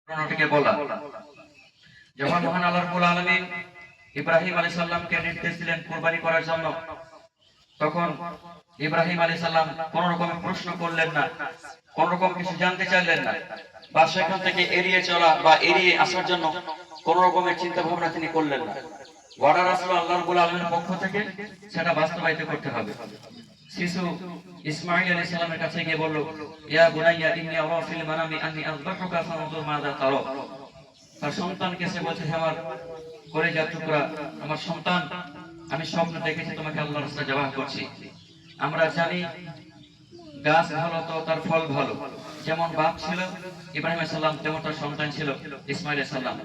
ঘটনাটিকে বলা। যখন মহান আল্লাহ রাব্বুল আলামিন ইব্রাহিম আলাইহিস সালামকে নির্দেশ দিলেন কুরবানি করার জন্য, তখন ইব্রাহিম আলাইহিস সালাম কোন রকম প্রশ্ন করলেন না, কোন রকম কিছু জানতে চাইলেন না, বা সেখান থেকে এড়িয়ে চলা বা এড়িয়ে আসার জন্য কোন রকমের চিন্তা ভাবনা তিনি করলেন না। অর্ডার আসলো আল্লাহ রাব্বুল আলামিনের পক্ষ থেকে, সেটা বাস্তবায়িত করতে হবে। শিশু ইসমাঈল আলাইহিস সালামের কাছে গিয়ে বলল, ইয়া বুনাইয়া ইন্নী আরা ফিল মানামি আন্নী আযবাহুকা ফানজুর মাযা তারা। তার সন্তানকে সে বলছে, হে আমার কলিজার টুকরা, আমার সন্তান, আমি স্বপ্ন দেখেছি তোমাকে আল্লাহর রাস্তায় জবাহ করছি। আমরা জানি গাছ ভালো তো তার ফল ভালো। যেমন বাপ ছিল ইব্রাহিম আলাইহিস সালাম, তেমন তার সন্তান ছিল ইসমাঈল আলাইহিস সালাম।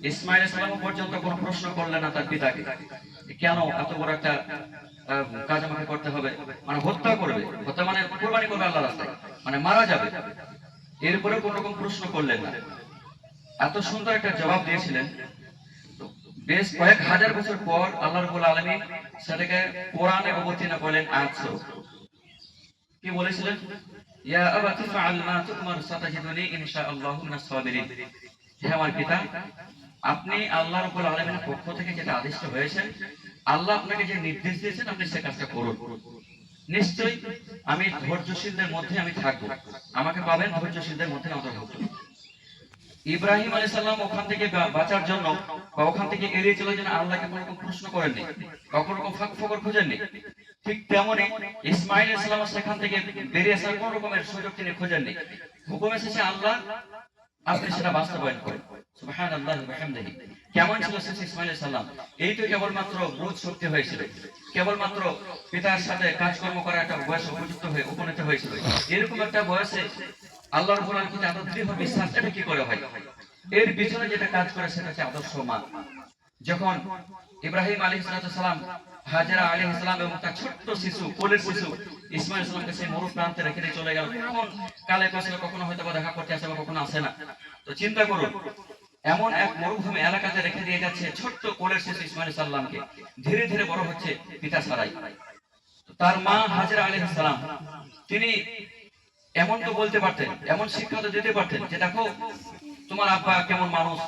ইসমাঈল আলাইহিস সালাম পর্যন্ত কোনো প্রশ্ন করলেন না তার পিতাকে, কেন এত বড় একটা কাজ আমাকে করতে হবে, মানে হত্যা করবে, হত্যা মানে কুরবানি করবে আল্লাহর রাস্তায়, মানে মারা যাবে। এরপরে কোন রকম প্রশ্ন করলেন না, এত সুন্দর একটা জবাব দিয়েছিলেন। বেশ কয়েক হাজার বছর পর আল্লাহ রাব্বুল আলামিন সেটাকে কোরআনে অবতীর্ণ করলেন আয়াত স্বরূপ। কি বলেছিলেন? ইয়া আবাতি ফাআল মা তু'মার সাতাজিদুনি ইনশাআল্লাহু মিনাস সাবিরিন। হে আমার পিতা, আপনি আল্লাহ রাব্বুল আলামিনের পক্ষ থেকে যেটা আদিষ্ট হয়েছে, আল্লাহ আপনাকে যে নির্দেশ দিয়েছেন, আপনি সে কাজটা করুন। নিশ্চয়ই আমি ধৈর্যশীলদের মধ্যে আমি থাকবো, আমাকে পাবেন ধৈর্যশীলদের মধ্যে অন্তর্ভুক্ত। ইব্রাহিম আলাইহিস সালাম ওখান থেকে বাঁচার জন্য বা ওখান থেকে এড়িয়ে চলার জন্য আল্লাহকে কোনো রকম প্রশ্ন করেননি, কখনো রকম ফাঁক ফোকর খুঁজেননি। ঠিক তেমনি ইসমাঈল আলাইহিস সালাম সেখান থেকে বেরিয়ে আসার কোন রকমের সুযোগ তিনি খোঁজেননি। হুকুম এসেছে আল্লাহ, আপনি সেটা বাস্তবায়ন করেন। সুবহানাল্লাহি ওয়া বিহামদিহি। কেমন ছিল শেষ ইসমাঈল আলাইহিস সালাম? এই তো কেবলমাত্র বুঝ শক্তি হয়েছিল, কেবলমাত্র পিতার সাথে কাজকর্ম করার একটা বয়স উপযুক্ত হয়ে উপনীত হয়েছিল। এরকম একটা বয়সে আল্লাহ রাব্বুল আলামিন এত দৃঢ় বিশ্বাস, এটা কি করে হয়? এর পিছনে যেটা কাজ করে সেটা হচ্ছে আদর্শ মা। যখন ইব্রাহিম আলাইহিস সালাম, হাজেরা আলাইহিস সালাম এবং তার ছোট্ট শিশু, কোলের শিশু ইসমাঈল আলাইহিস সালামকে সেই মরু প্রান্তে রেখে দিয়ে চলে গেল, এমন কালে কষলে কখনো হয়তো বা দেখা করতে আসে বা কখনো আসে না। তো চিন্তা করুন, এমন এক মরুভূমি এলাকাতে রেখে দিয়ে যাচ্ছে ছোট্ট কোলের শিশু ইসমাঈল আলাইহিস সালামকে, ধীরে ধীরে বড় হচ্ছে পিতা ছাড়াই। তার মা হাজেরা আলাইহিস সালাম, তিনি এমন তো বলতে পারতেন, এমন শিক্ষা তো দিতে পারতেন যে দেখো তোমার আব্বা কেমন মানুষ,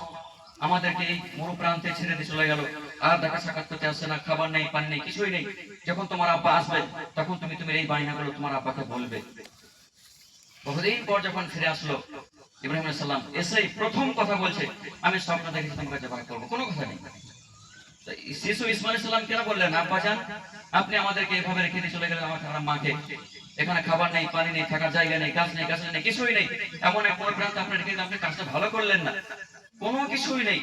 আমাদেরকে এই মরু প্রান্তে ছেড়ে দিয়ে চলে গেল, আর দেখা সাক্ষাৎ করতে আসছে না, খাবার নেই, পানি নেই, কিছুই নেই। যখন তোমার আব্বা আসবে তখন তুমি এই বায়নাগুলো তোমার আব্বাকে বলবে। বহুদিন পর যখন ফিরে আসলো ইব্রাহিম আলাইহিস সালাম, এসেই প্রথম কথা বলছে, আমি স্বপ্ন দেখেছি তোমাকে জবাই করবো। কোনো কথা নেই। শিশু ইসমাঈল আলাইহিস সালাম কেন বললেন, আব্বা জান আপনি আমাদেরকে এভাবে রেখে দিয়ে চলে গেলেন, আমার মাকে, এখানে খাবার নেই, পানি নেই, থাকার জায়গা নেই, গাছ নেই, গাছ নেই, কিছুই নেই, এমন এক কোনো প্রান্তে আপনি রেখে, আপনি কাজটা ভালো করলেন না। কোনো কিছুই নেই।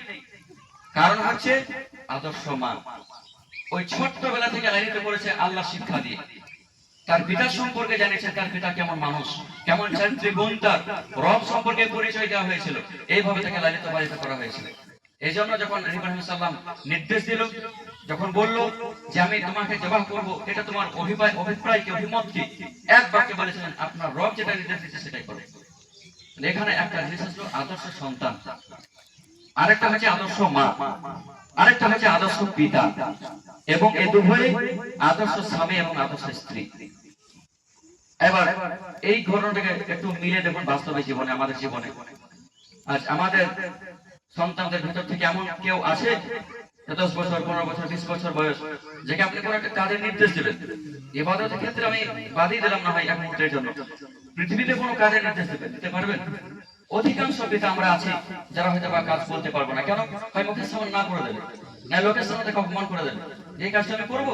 কারণ হচ্ছে আদর্শ মা। ওই ছোট্টবেলা থেকে লালিত করেছে আল্লাহ শিক্ষা দিয়ে। তার পিতা সম্পর্কে জানিয়েছে, তার পিতা কেমন মানুষ, কেমন চারিত্রিক গুণ, তার রব সম্পর্কে পরিচয় দেওয়া হয়েছিল। এইভাবে তাকে লালিত পালিত করা হয়েছিল। এই জন্য যখন ইব্রাহিম সাল্লাম নির্দেশ দিল, যখন বলল যে আমি তোমাকে জবাহ করব, এটা তোমার অভিপ্রায় কি, অভিমত কি, এক বাক্যে বলেছিলেন, আপনার রব যেটা নির্দেশ দিচ্ছে সেটাই করো। এখানে একটা জিনিস আসলো আদর্শ সন্তান, আরেকটা হচ্ছে আদর্শ মা, আরেকটা হচ্ছে আদর্শ পিতা, এবং এই দুভয়ে আদর্শ স্বামী এবং আদর্শ স্ত্রী। এবার এই ঘটনাটাকে একটু মিলে দেখুন বাস্তবে জীবনে, আমাদের জীবনে আজ আমাদের সন্তানদের ভিতর থেকে এমন কেউ আছে 10 বছর, 15 বছর, 20 বছর বয়স, যাকে আপনি কোন একটা কাজের নির্দেশ দিলেন, ইবাদতের ক্ষেত্রে আমি বাদই দিলাম না হয় এক মুহূর্তের জন্য, পৃথিবীতে কোনো কাজের নির্দেশ দিতে পারবেন? অধিকাংশ পিতা আমরা আছি যারা হয়তো বা কাজ বলতে পারবো না। কেন? হয় মুখের সামনে না করে দেবে, না লোকের সামনে তাকে অপমান করে দেবে, এই কাজটা আমি করবো।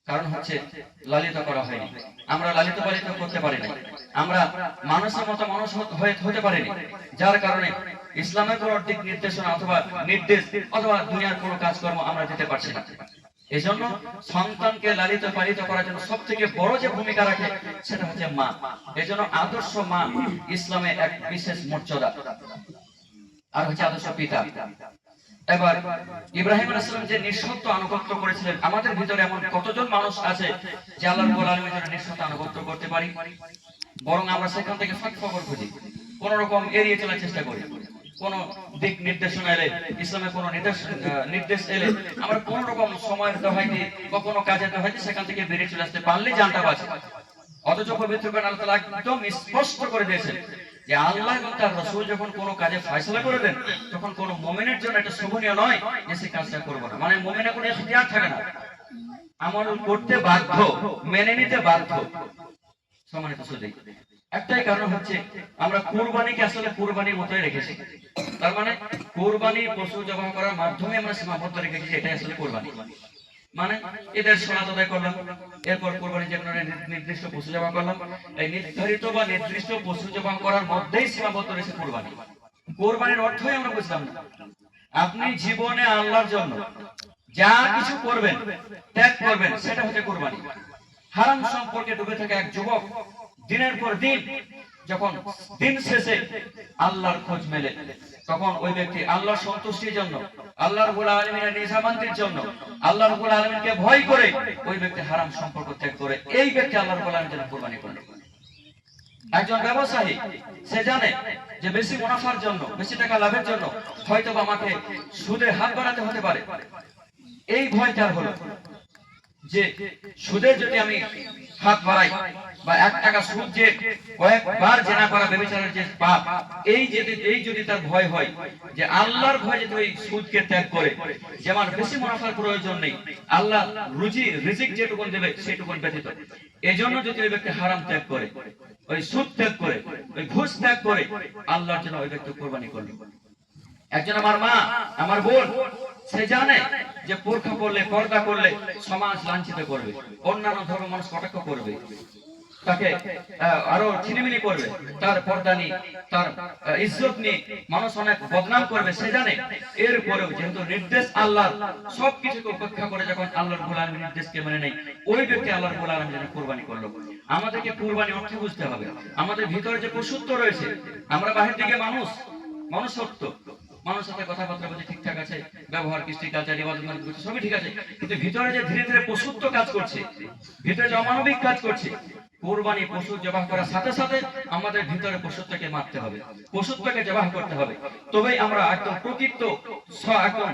কারণ হচ্ছে লালিত করা হয়নি, আমরা লালিত পালিত করতে পারি না, আমরা মানুষের মতো মানুষ হতে পারিনি, যার কারণে ইসলামের কোন দিক নির্দেশনা অথবা নির্দেশ অথবা দুনিয়ার কোনো কাজকর্ম আমরা দিতে পারছি না। এই জন্য সন্তানকে লালিত পালিত করার জন্য সব থেকে বড় যে ভূমিকা রাখে সেটা হচ্ছে মা। এই জন্য আদর্শ মা ইসলামে এক বিশেষ মর্যাদা। আর হচ্ছে আদর্শ পিতা। এবার ইব্রাহিম আলাইহিস সালাম যে নিঃশর্ত আনুগত্য করেছিলেন, আমাদের ভিতরে এমন কতজন মানুষ আছে যে আল্লাহ রাব্বুল আলামিনের জন্য নিঃশর্ত আনুগত্য করতে পারি, বরং আমরা সেখান থেকে ফাঁক ফকর খুঁজি, কোন রকম এড়িয়ে চলার চেষ্টা করি। কোন দিক নির্দেশনা এলে, ইসলামের কোন নির্দেশ এলে আমরা কোন রকম সময়ের দোহাই দিয়ে বা কোনো কাজের দোহাই দিয়ে সেখান থেকে বেরিয়ে চলে আসতে পারলে জানটা বাঁচে। অথচ পবিত্র কোরআন আল্লাহ তাআলা একদম স্পষ্ট করে দিয়েছেন যে আল্লাহ এবং তার রাসূল যখন কোনো কাজে ফয়সালা করে দেন তখন কোনো মুমিনের জন্য এটা শোভনীয় নয় যে সে কাজটা করবে না, মানে মুমিনের কোনো ইখতিয়ার থাকে না, আমল করতে বাধ্য, মেনে নিতে বাধ্য। সম্মানিত সুধী, একটাই কারণ হচ্ছে আমরা কুরবানিকে আসলে কুরবানির মতোই রেখেছি। তার মানে কুরবানি পশু জবাই করার মাধ্যমে আমরা সীমাবদ্ধ রেখেছি, এটাই আসলে কুরবানি। মানে এদের সনাত আদায় করলাম, এরপর কোরবানি যে কোনো নির্দিষ্ট পশু জবাই করলাম, এই নির্ধারিত বা নির্দিষ্ট পশু জবাই করার মধ্যেই সীমাবদ্ধ রয়েছে কোরবানি। কোরবানির অর্থই আমরা বুঝলাম না। আপনি জীবনে আল্লাহর জন্য যা কিছু করবেন, ত্যাগ করবেন, সেটা হচ্ছে কোরবানি। হারাম সম্পর্কে ডুবে থাকা এক যুবক দিনের পর দিন যখন দিন শেষে আল্লাহর খোঁজ মেলে, তখন ওই ব্যক্তি আল্লাহর সন্তুষ্টির জন্য, আল্লাহ রাব্বুল আলামিনের নিজামান্তির জন্য, আল্লাহ রাব্বুল আলামিনকে ভয় করে ওই ব্যক্তি হারাম সম্পর্ক ত্যাগ করে এই ব্যক্তি আল্লাহ রাব্বুল আলামিনের জন্য কুরবানি করে। একজন ব্যবসায়ী সে জানে যে বেশি মুনাফার জন্য, বেশি টাকা লাভের জন্য হয়তো আমাকে সুদে হাত বাড়াতে হতে পারে। এই ভয়টা হলো যে সুদের যদি আমি হাত বাড়াই বা 1 টাকা সুদ যে কয়েকবার জেনা করা ব্যভিচারের যে পাপ, এই যদি তার ভয় হয় যে আল্লাহর ভয় যদি ওই সুদকে ত্যাগ করে, যেমন বেশি মুনাফার প্রয়োজন নেই, আল্লাহ রিজিক যেটুকুন দেবে সেটুকুন ব্যতীত, এজন্য যদি ওই ব্যক্তি হারাম ত্যাগ করে, ওই সুদ ত্যাগ করে, ওই ঘুষ ত্যাগ করে আল্লাহর জন্য ওই ব্যক্তি কুরবানি করবে। একজন আমার মা, আমার বোন, সে জানে যে বোরখা পরলে, পর্দা করলে সমাজ লাঞ্ছিত করবে, অন্যান্য ধর্ম মানুষ কটাক্ষ করবে, তাকে আরো ছিনিমিনি করবে, তার পর্দা নিয়ে, তার ইজ্জত নিয়ে মানুষ অনেক বদনাম করবে। সে জানে, এরপরেও যেহেতু নির্দেশ আল্লাহ, সবকিছুকে উপেক্ষা করে যখন আল্লাহর রাব্বুল আলামিনের নির্দেশকে মেনে নেই, ওই ব্যক্তি আল্লাহর রাব্বুল আলামিনের জন্য কুরবানি করলো। আমাদেরকে কুরবানি অর্থ বুঝতে হবে, আমাদের ভিতরে যে পশুত্ব রয়েছে, আমরা বাহির থেকে মানুষত্ব, মানুষের সাথে কথাবার্তা বলছে ঠিকঠাক আছে, ব্যবহার, কৃষ্টি, কালচার, ইবাদত সবই ঠিক আছে, কিন্তু ভিতরে যে ধীরে ধীরে পশুত্ব কাজ করছে, ভিতরে যে অমানবিক কাজ করছে, কুরবানি পশু জবাহ করার সাথে সাথে আমাদের ভিতরে পশুত্বকে মারতে হবে, পশুত্বকে জবাহ করতে হবে, তবেই আমরা একদম প্রকৃত একদম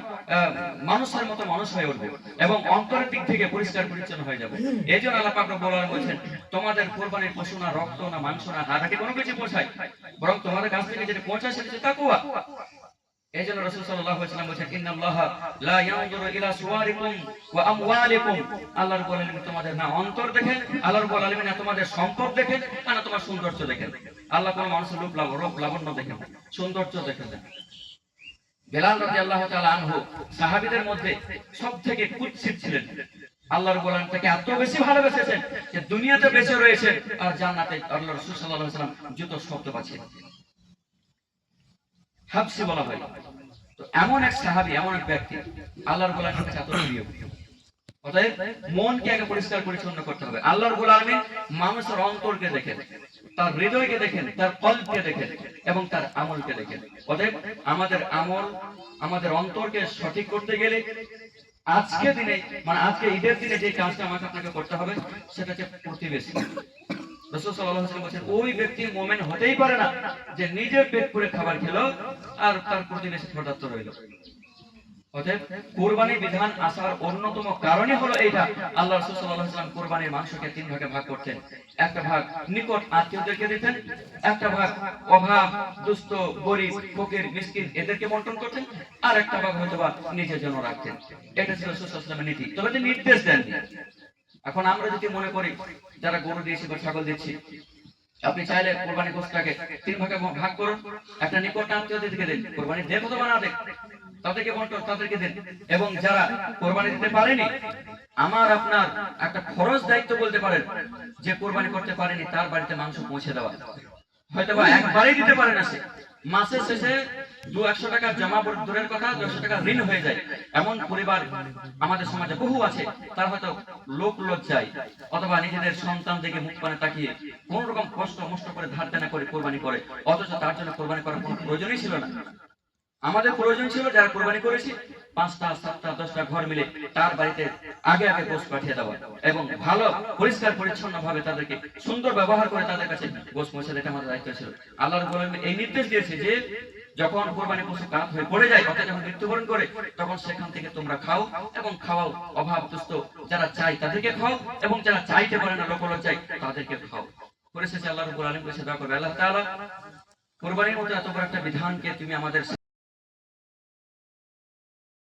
মানুষের মতো মানুষ হয়ে উঠবো এবং অন্তরের দিক থেকে পরিষ্কার পরিচ্ছন্ন হয়ে যাবে। এই জন্য আল্লাহ পাক রব্বুল আলামিন বলেছেন, তোমাদের কুরবানির পশু না রক্ত না মাংস না হাড় কোনো কিছু পৌঁছায়, বরং তোমাদের কাছ থেকে যেটা পৌঁছায় সেটা হচ্ছে তাকওয়া। এইজন্য রাসূল সাল্লাল্লাহু আলাইহি ওয়াসাল্লাম বলেছেন, ইন্নাল্লাহা লা ইয়ানজুরু ইলা সুওয়ারিকুম ওয়া আমওয়ালিকুম, আল্লাহ রাব্বুল আলামিন তোমাদের না অন্তর দেখেন, আল্লাহ রাব্বুল আলামিন না তোমাদের সম্পদ দেখেন, না তোমার সৌন্দর্য দেখেন। আল্লাহ কোন মানুষের রূপ লাবণ্য দেখেন, সৌন্দর্য দেখেন। বেলাল রাদিয়াল্লাহু তাআলা আনহু সাহাবীদের মধ্যে সবথেকে কুৎসিত ছিলেন। আল্লাহ রাব্বুল আলামিন তাকে এত বেশি ভালোবেসেছেন যে দুনিয়াতে বেঁচে রয়েছেন আর জান্নাতে আল্লাহ রাসূল সাল্লাল্লাহু আলাইহি ওয়াসাল্লাম জুতো শব্দ পাচ্ছেন, হাবসি বলা হয়। তো এমন এক সাহাবী, এমন এক ব্যক্তি আল্লাহর রাব্বুল আলামিনের কাছে এত প্রিয়। অতএব মনকে আগে পরিষ্কার পরিচ্ছন্ন করতে হবে। আল্লাহর রাব্বুল আলামিন মানুষের অন্তরকে দেখেন, তার হৃদয়কে দেখেন, তার কলবকে দেখেন এবং তার আমলকে দেখেন। অতএব আমাদের আমল, আমাদের অন্তরকে সঠিক করতে গেলে আজকে দিনে, মানে আজকে ঈদের দিনে যে কাজটা আমাকে আপনাকে করতে হবে সেটা হচ্ছে প্রতিবেশী। রাসূল সাল্লাল্লাহু আলাইহি ওয়াসাল্লাম বলেছেন, ওই ব্যক্তি মুমিন হতেই পারে না যে নিজে পেট পুরে খাবার খেলো আর তার প্রতিবেশী ক্ষুধার্ত রইল। অতএব কুরবানি বিধান আসার অন্যতম কারণই হলো এইটা। আল্লাহ রাসূল সাল্লাল্লাহু আলাইহি ওয়াসাল্লাম কুরবানির মাংসকে 3 ভাগে ভাগ করতেন। একটা ভাগ নিকট আত্মীয়দেরকে দিতেন, একটা ভাগ অভাব, দুস্থ, গরীব, ফকির, মিসকিন এদেরকে বন্টন করতেন, আর একটা ভাগ হয়তোবা নিজের জন্য রাখতেন। এটা ছিল রাসূল সাল্লাল্লাহু আলাইহি ওয়াসাল্লামের নীতি। তবে তিনি নির্দেশ দেন। এখন আমরা যদি মনে করি যারা গরু দিয়েছি বা ছাগল দিচ্ছি, আপনি চাইলে কুরবানি গোশতটাকে 3 ভাগে ভাগ করুন, একটা নিকট আত্মীয়দেরকে দেন, কুরবানি দেখো তো বানা দেন, তাদেরকে বন্টন, তাদেরকে দেন। এবং যারা কোরবানি দিতে পারেনি, আমার আপনার একটা খরচ দায়িত্ব বলতে পারেন, যে কোরবানি করতে পারেনি তার বাড়িতে মাংস পৌঁছে দেওয়া। হয়তোবা একবারই দিতে পারে না, সে মাসের শেষে 200 টাকা জমা দূরের কথা 200 টাকা ঋণ হয়ে যায়। এমন পরিবার আমাদের সমাজে বহু আছে, তার হয়তো লোক লজ্জায় অথবা নিজেদের সন্তান দেখে মুখ পানে তাকিয়ে কোন রকম কষ্ট মষ্ট করে ধার দেনা করে কোরবানি করে, অথচ তার জন্য কোরবানি করার কোনো প্রয়োজনই ছিল না। আমাদের প্রয়োজন ছিল যারা কোরবানি করেছি 5টা 7টা 10টা ঘর মিলে তার বাড়িতে আগে আগে গোশত পাঠিয়ে দেওয়া এবং ভালো পরিষ্কার পরিচ্ছন্ন ভাবে তাদেরকে সুন্দর ব্যবহার করে তাদের কাছে গোশত পৌঁছে দেওয়া আমাদের দায়িত্ব ছিল। আল্লাহ রাব্বুল আলামিন এই নির্দেশ দিয়েছে যে যখন কোরবানি পশু কাত হয়ে পড়ে যায়, অর্থাৎ যখন মৃত্যুবরণ করে, তখন সেখান থেকে তোমরা খাও এবং খাওয়াও, অভাব দুস্থ যারা চাই তাদেরকে খাও এবং যারা চাইতে পারে না, লোক লজ্জায় তাদেরকে খাও। পরিশেষে আল্লাহ রাব্বুল আলামিন কাছে দোয়া করবে, আল্লাহ তাআলা কুরবানির মতো এত বড় একটা বিধানকে তুমি আমাদের